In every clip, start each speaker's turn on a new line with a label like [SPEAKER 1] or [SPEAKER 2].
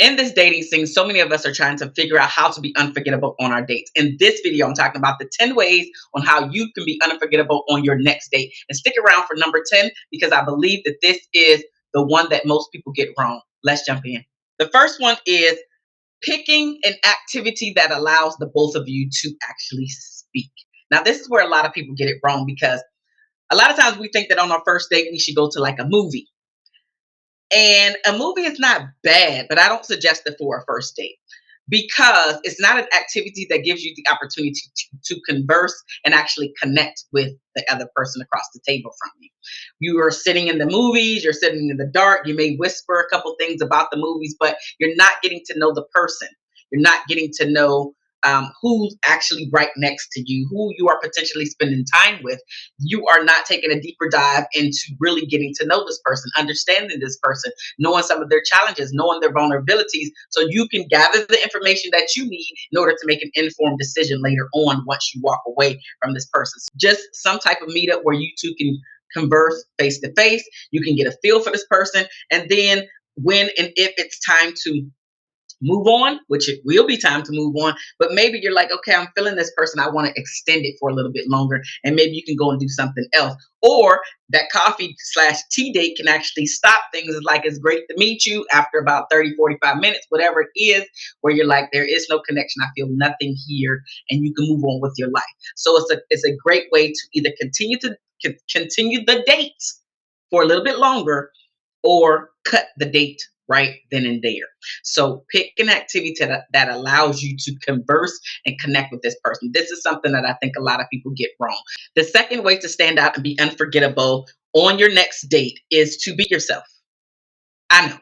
[SPEAKER 1] In this dating scene, so many of us are trying to figure out how to be unforgettable on our dates. In this video, I'm talking about the 10 ways on how you can be unforgettable on your next date. And stick around for number 10 because I believe that this is the one that most people get wrong. Let's jump in. The first one is picking an activity that allows the both of you to actually speak. Now, this is where a lot of people get it wrong because a lot of times we think that on our first date, we should go to like a movie. And a movie is not bad, but I don't suggest it for a first date because it's not an activity that gives you the opportunity to converse and actually connect with the other person across the table from you. You are sitting in the movies, you're sitting in the dark, you may whisper a couple things about the movies, but you're not getting to know the person. You're not getting to know who's actually right next to you, who you are potentially spending time with. You are not taking a deeper dive into really getting to know this person, understanding this person, knowing some of their challenges, knowing their vulnerabilities, so you can gather the information that you need in order to make an informed decision later on once you walk away from this person. So just some type of meetup where you two can converse face to face, you can get a feel for this person, and then when and if it's time to move on, which it will be time to move on, but maybe you're like, okay, I'm feeling this person, I want to extend it for a little bit longer, and maybe you can go and do something else. Or that coffee/tea date can actually stop things. It's like, it's great to meet you after about 30-45 minutes, whatever it is, where you're like, there is no connection, I feel nothing here, and you can move on with your life. So it's a great way to either continue the date for a little bit longer or cut the date right then and there. So pick an activity that allows you to converse and connect with this person. This is something that I think a lot of people get wrong. The second way to stand out and be unforgettable on your next date is to be yourself. I know,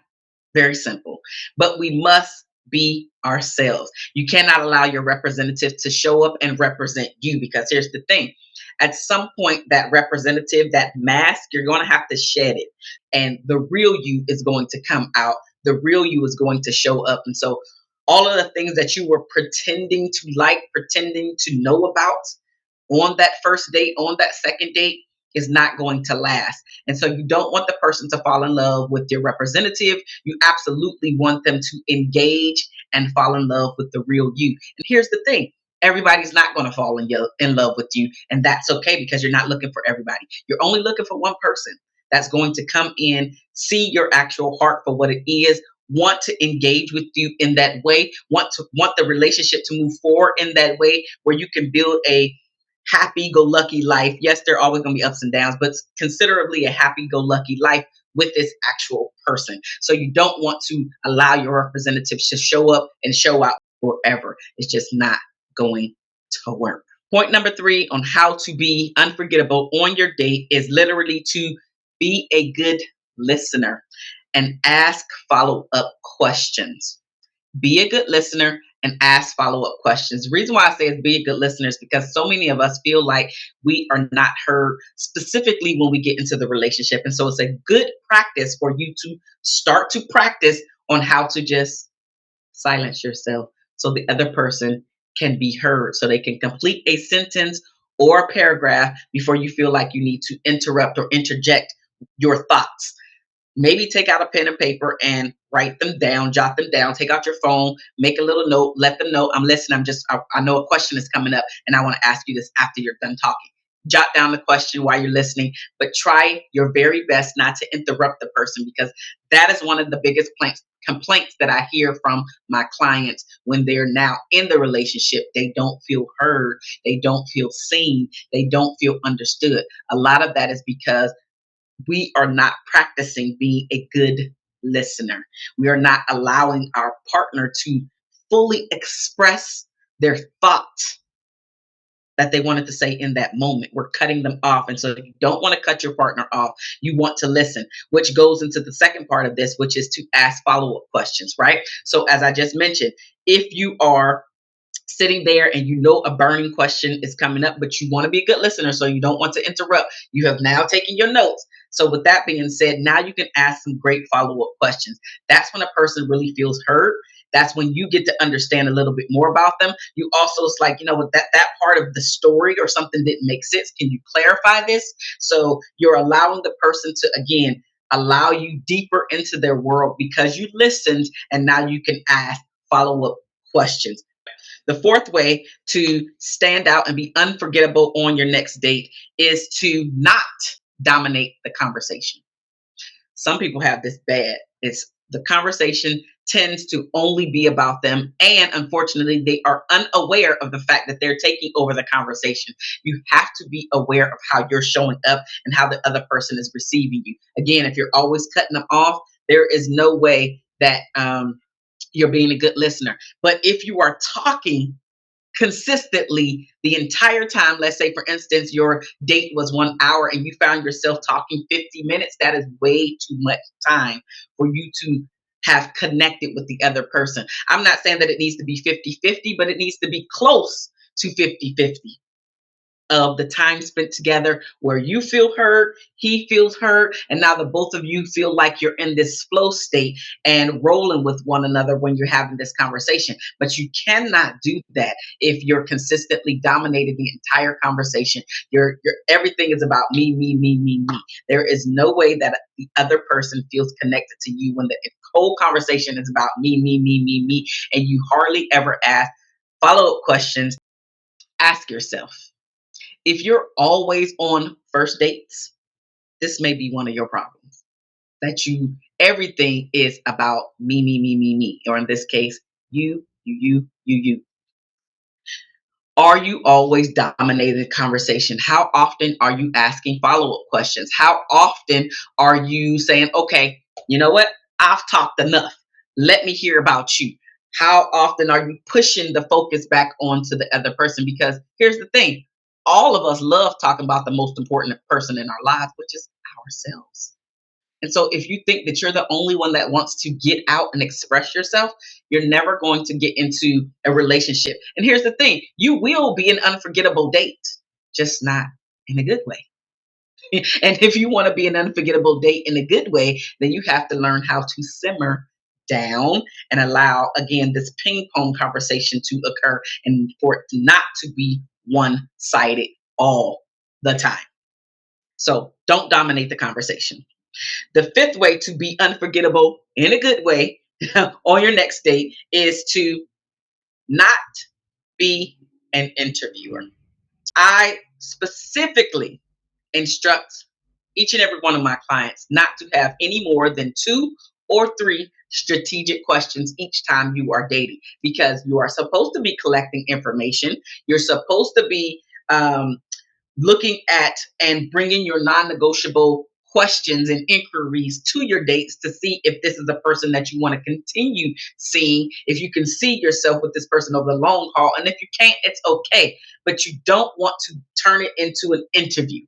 [SPEAKER 1] very simple, but we must be ourselves. You cannot allow your representative to show up and represent you, because here's the thing. At some point, that representative, that mask, you're going to have to shed it. And the real you is going to come out. The real you is going to show up. And so all of the things that you were pretending to like, pretending to know about on that first date, on that second date, is not going to last. And so you don't want the person to fall in love with your representative. You absolutely want them to engage and fall in love with the real you. And here's the thing. Everybody's not going to fall in love with you. And that's okay, because you're not looking for everybody. You're only looking for one person that's going to come in, see your actual heart for what it is, want to engage with you in that way, want the relationship to move forward in that way, where you can build a happy-go-lucky life. Yes, there are always going to be ups and downs, but considerably a happy-go-lucky life with this actual person. So you don't want to allow your representatives to show up and show out forever. It's just not going to work. Point number 3 on how to be unforgettable on your date is literally to be a good listener and ask follow-up questions. Be a good listener and ask follow-up questions. The reason why I say is be a good listener is because so many of us feel like we are not heard, specifically when we get into the relationship. And so it's a good practice for you to start to practice on how to just silence yourself so the other person can be heard, so they can complete a sentence or a paragraph before you feel like you need to interrupt or interject your thoughts. Maybe take out a pen and paper and write them down, jot them down, take out your phone, make a little note, let them know, I'm listening. I know a question is coming up and I want to ask you this after you're done talking. Jot down the question while you're listening, but try your very best not to interrupt the person, because that is one of the biggest complaints that I hear from my clients when they're now in the relationship. They don't feel heard. They don't feel seen. They don't feel understood. A lot of that is because we are not practicing being a good listener. We are not allowing our partner to fully express their thoughts that they wanted to say in that moment. We're cutting them off. And so you don't want to cut your partner off. You want to listen, which goes into the second part of this, which is to ask follow-up questions, right? So as I just mentioned, if you are sitting there and you know a burning question is coming up, but you want to be a good listener, so you don't want to interrupt, you have now taken your notes. So with that being said, now you can ask some great follow-up questions. That's when a person really feels heard. That's when you get to understand a little bit more about them. You also, it's like, with that part of the story or something didn't make sense. Can you clarify this? So you're allowing the person to, again, allow you deeper into their world because you listened and now you can ask follow-up questions. The fourth way to stand out and be unforgettable on your next date is to not dominate the conversation. Some people have this bad. It's the conversation tends to only be about them. And unfortunately, they are unaware of the fact that they're taking over the conversation. You have to be aware of how you're showing up and how the other person is receiving you. Again, if you're always cutting them off, there is no way that you're being a good listener. But if you are talking consistently the entire time, let's say for instance your date was 1 hour and you found yourself talking 50 minutes, that is way too much time for you to have connected with the other person. I'm not saying that it needs to be 50-50, but it needs to be close to 50-50 of the time spent together where you feel heard, he feels heard, and now the both of you feel like you're in this flow state and rolling with one another when you're having this conversation. But you cannot do that if you're consistently dominating the entire conversation. Your everything is about me, me, me, me, me. There is no way that the other person feels connected to you when the whole conversation is about me, me, me, me, me, and you hardly ever ask follow-up questions. Ask yourself, if you're always on first dates, this may be one of your problems. That you, everything is about me, me, me, me, me, or in this case, you. Are you always dominating the conversation? How often are you asking follow-up questions? How often are you saying, okay, you know what? I've talked enough. Let me hear about you. How often are you pushing the focus back onto the other person? Because here's the thing, all of us love talking about the most important person in our lives, which is ourselves. And so if you think that you're the only one that wants to get out and express yourself, you're never going to get into a relationship. And here's the thing, you will be an unforgettable date, just not in a good way. And if you want to be an unforgettable date in a good way, then you have to learn how to simmer down and allow, again, this ping pong conversation to occur and for it not to be one sided all the time. So don't dominate the conversation. The fifth way to be unforgettable in a good way on your next date is to not be an interviewer. I specifically instruct each and every one of my clients not to have any more than 2 or 3 strategic questions each time you are dating, because you are supposed to be collecting information. You're supposed to be looking at and bringing your non-negotiable questions and inquiries to your dates to see if this is a person that you want to continue seeing, if you can see yourself with this person over the long haul. And if you can't, it's okay. But you don't want to turn it into an interview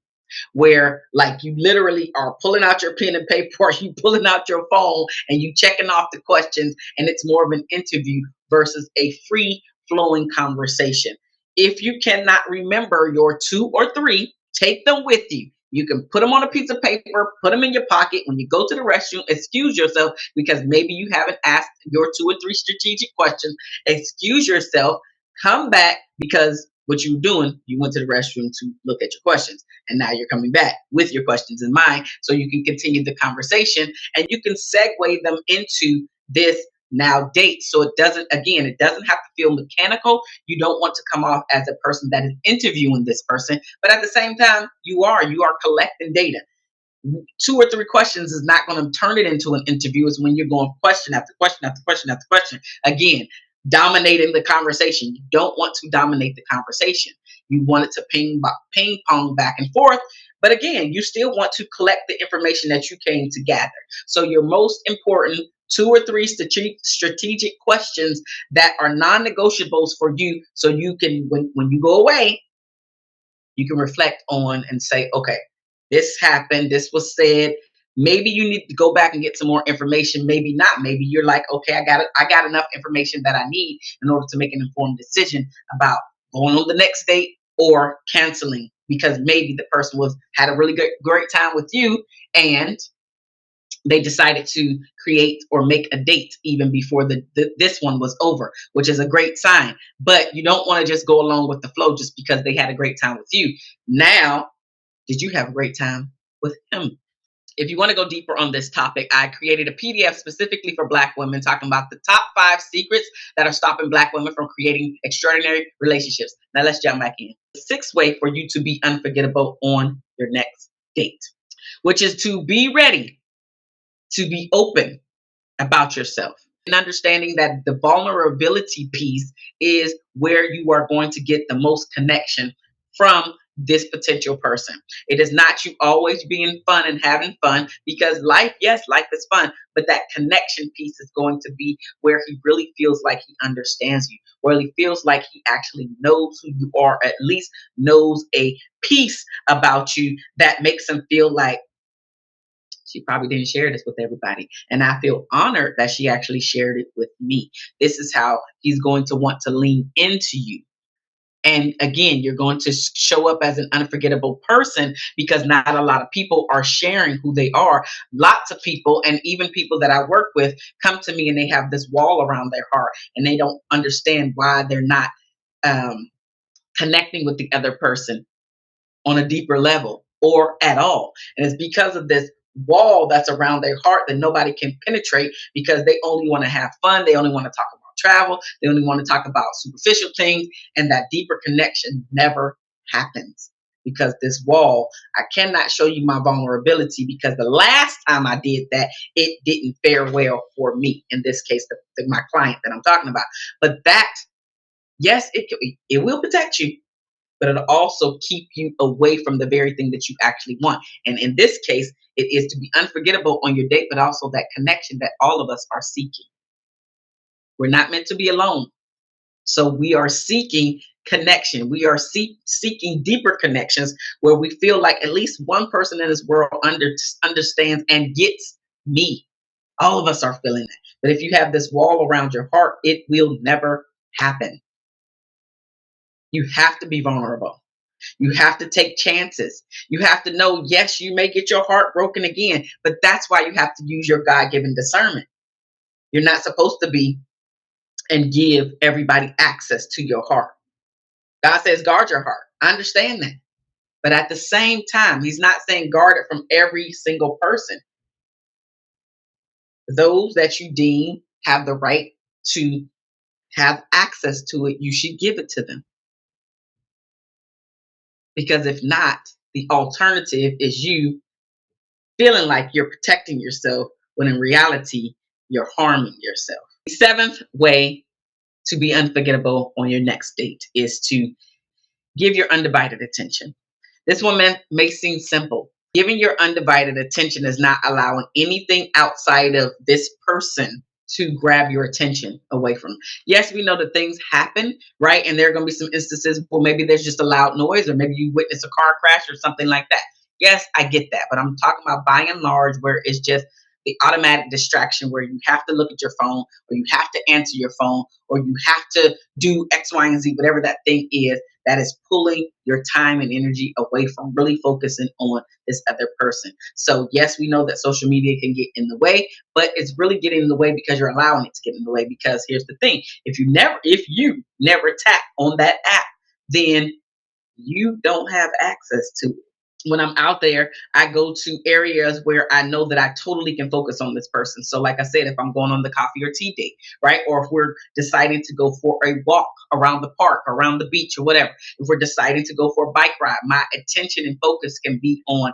[SPEAKER 1] where like you literally are pulling out your pen and paper or you pulling out your phone and you checking off the questions, and it's more of an interview versus a free flowing conversation. If you cannot remember your 2 or 3, take them with you. You can put them on a piece of paper, put them in your pocket. When you go to the restroom, excuse yourself because maybe you haven't asked your 2 or 3 strategic questions. Excuse yourself, come back, because what you were doing, you went to the restroom to look at your questions. And now you're coming back with your questions in mind so you can continue the conversation and you can segue them into this now date. So it doesn't, again, it doesn't have to feel mechanical. You don't want to come off as a person that is interviewing this person, but at the same time, you are collecting data. 2 or 3 questions is not going to turn it into an interview. It's when you're going question after question after question after question. Again, dominating the conversation. You don't want to dominate the conversation. You want it to ping pong back and forth. But again, you still want to collect the information that you came to gather. So your most important 2 or 3 strategic questions that are non-negotiables for you, so you can, when you go away, you can reflect on and say, okay, this happened, this was said. Maybe you need to go back and get some more information. Maybe not. Maybe you're like, okay, I got enough information that I need in order to make an informed decision about going on the next date or canceling, because maybe the person had a really great time with you and they decided to create or make a date even before this one was over, which is a great sign. But you don't want to just go along with the flow just because they had a great time with you. Now, did you have a great time with him? If you want to go deeper on this topic, I created a PDF specifically for Black women talking about the top 5 secrets that are stopping Black women from creating extraordinary relationships. Now let's jump back in. The sixth way for you to be unforgettable on your next date, which is to be ready to be open about yourself and understanding that the vulnerability piece is where you are going to get the most connection from this potential person. It is not you always being fun and having fun, because life, yes, life is fun, but that connection piece is going to be where he really feels like he understands you, where he feels like he actually knows who you are, at least knows a piece about you that makes him feel like she probably didn't share this with everybody. And I feel honored that she actually shared it with me. This is how he's going to want to lean into you. And again, you're going to show up as an unforgettable person because not a lot of people are sharing who they are. Lots of people, and even people that I work with, come to me and they have this wall around their heart and they don't understand why they're not um, connecting with the other person on a deeper level or at all. And it's because of this wall that's around their heart that nobody can penetrate, because they only want to have fun. They only want to talk about travel. They only want to talk about superficial things. And that deeper connection never happens because this wall, I cannot show you my vulnerability because the last time I did that, it didn't fare well for me. In this case, my client that I'm talking about. But that, yes, it will protect you, but it'll also keep you away from the very thing that you actually want. And in this case, it is to be unforgettable on your date, but also that connection that all of us are seeking. We're not meant to be alone. So we are seeking connection. We are seeking deeper connections where we feel like at least one person in this world understands and gets me. All of us are feeling that. But if you have this wall around your heart, it will never happen. You have to be vulnerable. You have to take chances. You have to know, yes, you may get your heart broken again, but that's why you have to use your God given discernment. You're not supposed to be and give everybody access to your heart. God says, guard your heart. I understand that. But at the same time, He's not saying guard it from every single person. Those that you deem have the right to have access to it, you should give it to them. Because if not, the alternative is you feeling like you're protecting yourself when in reality, you're harming yourself. The seventh way to be unforgettable on your next date is to give your undivided attention. This one may seem simple. Giving your undivided attention is not allowing anything outside of this person to grab your attention away from. Yes, we know that things happen, right? And there are going to be some instances where maybe there's just a loud noise, or maybe you witness a car crash or something like that. Yes, I get that. But I'm talking about by and large where it's just the automatic distraction where you have to look at your phone, or you have to answer your phone, or you have to do X, Y, and Z, whatever that thing is that is pulling your time and energy away from really focusing on this other person. So yes, we know that social media can get in the way, but it's really getting in the way because you're allowing it to get in the way. Because here's the thing: if you never tap on that app, then you don't have access to it. When I'm out there, I go to areas where I know that I totally can focus on this person. So, like I said, if I'm going on the coffee or tea date, right? Or if we're deciding to go for a walk around the park, around the beach, or whatever, if we're deciding to go for a bike ride, my attention and focus can be on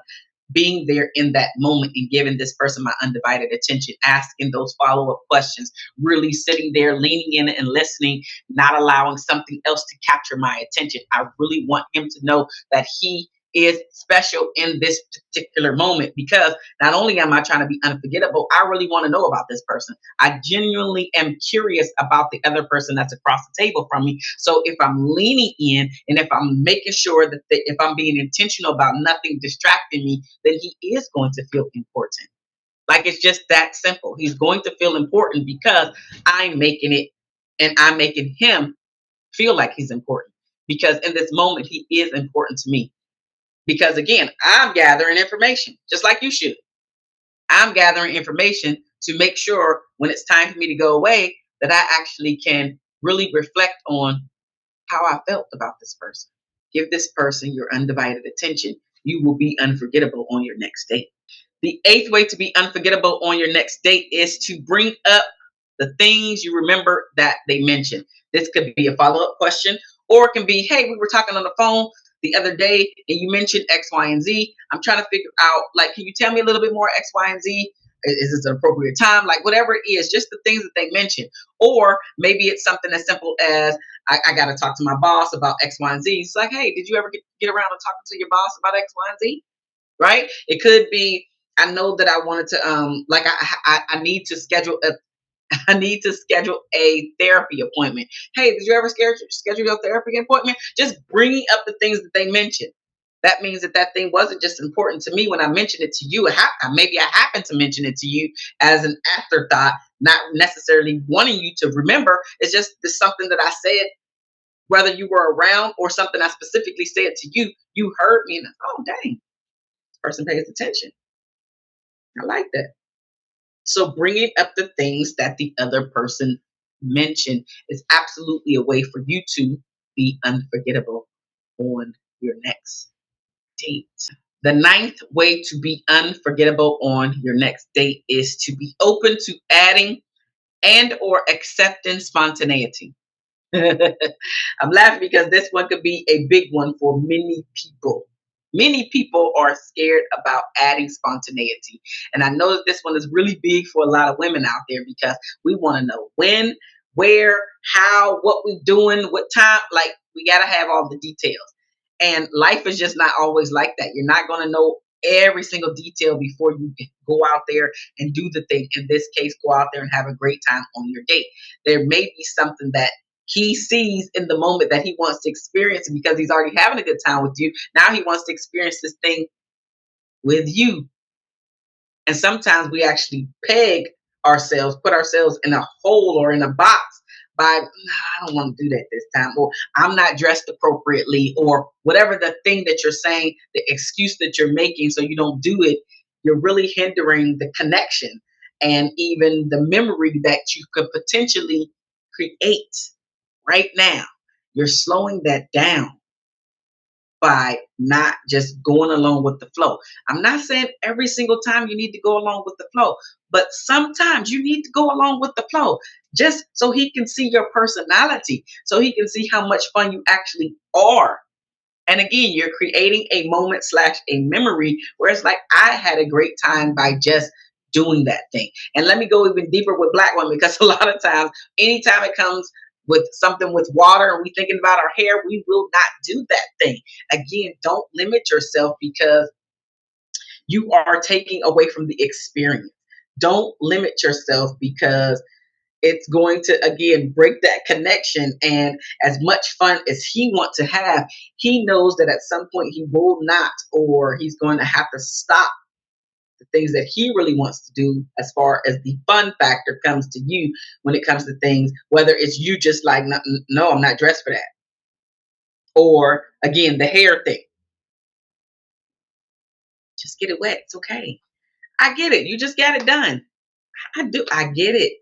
[SPEAKER 1] being there in that moment and giving this person my undivided attention, asking those follow-up questions, really sitting there, leaning in and listening, not allowing something else to capture my attention. I really want him to know that he is special in this particular moment, because not only am I trying to be unforgettable, I really want to know about this person. I genuinely am curious about the other person that's across the table from me. So if I'm leaning in and if I'm making sure that if I'm being intentional about nothing distracting me, then he is going to feel important. Like, it's just that simple. He's going to feel important because I'm making it, and I'm making him feel like he's important, because in this moment he is important to me. Because again, I'm gathering information just like you should. I'm gathering information to make sure when it's time for me to go away that I actually can really reflect on how I felt about this person. Give this person your undivided attention. You will be unforgettable on your next date. The eighth way to be unforgettable on your next date is to bring up the things you remember that they mentioned. This could be a follow up question, or it can be, hey, we were talking on the phone the other day and you mentioned X, Y, and Z. I'm trying to figure out, like, can you tell me a little bit more X, Y, and Z? Is this an appropriate time? Like, whatever it is, just the things that they mentioned. Or maybe it's something as simple as, I got to talk to my boss about X, Y, and Z. It's like, hey, did you ever get around to talking to your boss about X, Y, and Z? Right? It could be, I know that I wanted to like I need to schedule a I need to schedule a therapy appointment. Hey, did you ever schedule your therapy appointment? Just bringing up the things that they mentioned. That means that that thing wasn't just important to me when I mentioned it to you. Maybe I happened to mention it to you as an afterthought, not necessarily wanting you to remember. It's just something that I said, whether you were around or something I specifically said to you. You heard me, and oh dang, this person pays attention. I like that. So bringing up the things that the other person mentioned is absolutely a way for you to be unforgettable on your next date. The ninth way to be unforgettable on your next date is to be open to adding and or accepting spontaneity. I'm laughing because this one could be a big one for many people. Many people are scared about adding spontaneity. And I know that this one is really big for a lot of women out there because we want to know when, where, how, what we doing, what time. Like, we got to have all the details. And life is just not always like that. You're not going to know every single detail before you go out there and do the thing. In this case, go out there and have a great time on your date. There may be something that he sees in the moment that he wants to experience, and because he's already having a good time with you, now he wants to experience this thing with you. And sometimes we actually put ourselves in a hole or in a box by, nah, I don't want to do that this time, or I'm not dressed appropriately, or whatever the thing that you're saying, the excuse that you're making so you don't do it. You're really hindering the connection and even the memory that you could potentially create right now. You're slowing that down by not just going along with the flow. I'm not saying every single time you need to go along with the flow, but sometimes you need to go along with the flow just so he can see your personality, so he can see how much fun you actually are. And again, you're creating a moment slash a memory where it's like, I had a great time by just doing that thing. And let me go even deeper with black women, because a lot of times, anytime it comes with something with water and we thinking about our hair, we will not do that thing. Again, don't limit yourself because you are taking away from the experience. Don't limit yourself because it's going to again break that connection. And as much fun as he wants to have, he knows that at some point he will not, or he's going to have to stop the things that he really wants to do as far as the fun factor comes to you. When it comes to things, whether it's you just like, no, no, I'm not dressed for that, or again the hair thing, just get it wet, it's okay. I get it, you just got it done. I get it,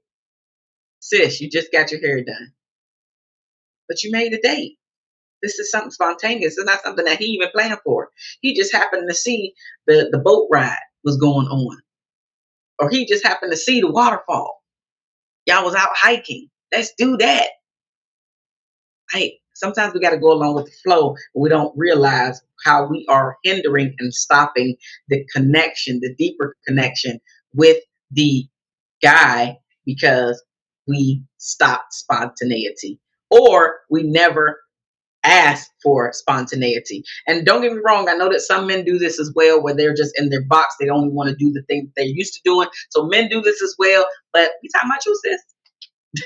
[SPEAKER 1] sis, you just got your hair done, but you made a date. This is something spontaneous. It's not something that he even planned for. He just happened to see the boat ride was going on, or he just happened to see the waterfall. Y'all was out hiking. Let's do that. Hey, sometimes we got to go along with the flow. We don't realize how we are hindering and stopping the connection, the deeper connection with the guy, because we stopped spontaneity, or we never ask for spontaneity. And don't get me wrong, I know that some men do this as well, where they're just in their box. They only want to do the thing that they're used to doing. So men do this as well. But we talking about you, sis.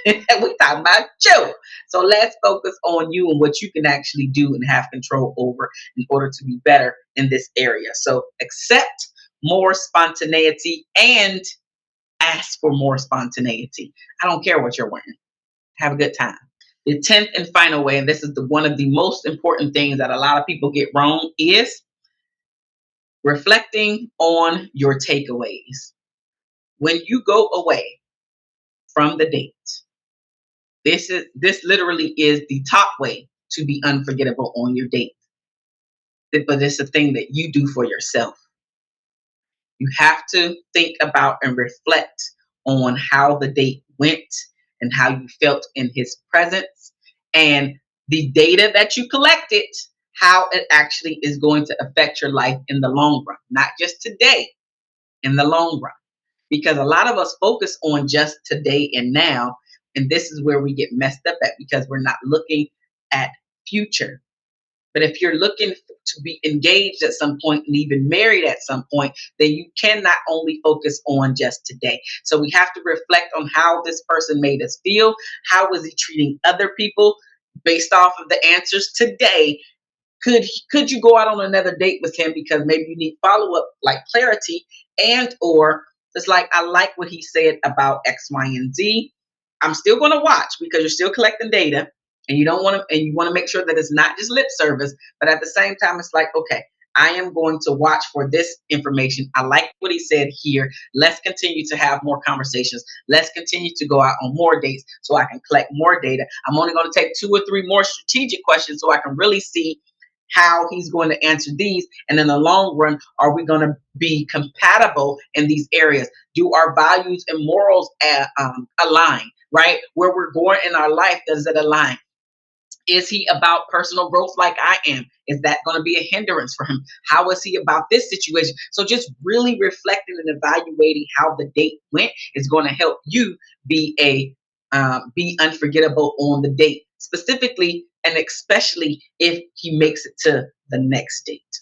[SPEAKER 1] We talking about you. So let's focus on you and what you can actually do and have control over in order to be better in this area. So accept more spontaneity and ask for more spontaneity. I don't care what you're wearing. Have a good time. The 10th and final way, and this is one of the most important things that a lot of people get wrong, is reflecting on your takeaways. When you go away from the date, this literally is the top way to be unforgettable on your date. But it's a thing that you do for yourself. You have to think about and reflect on how the date went and how you felt in his presence, and the data that you collected, how it actually is going to affect your life in the long run, not just today, in the long run. Because a lot of us focus on just today and now, and this is where we get messed up at, because we're not looking at future. But if you're looking to be engaged at some point and even married at some point, then you cannot only focus on just today. So we have to reflect on how this person made us feel. How was he treating other people based off of the answers today? Could you go out on another date with him, because maybe you need follow up, like clarity, and or it's like, I like what he said about X, Y, and Z. I'm still going to watch because you're still collecting data, and you want to make sure that it's not just lip service, but at the same time, it's like, okay, I am going to watch for this information. I like what he said here. Let's continue to have more conversations. Let's continue to go out on more dates so I can collect more data. I'm only going to take 2 or 3 more strategic questions so I can really see how he's going to answer these. And in the long run, are we going to be compatible in these areas? Do our values and morals align, right? Where we're going in our life, does it align? Is he about personal growth like I am? Is that going to be a hindrance for him? How is he about this situation? So just really reflecting and evaluating how the date went is going to help you be unforgettable on the date, specifically and especially if he makes it to the next date.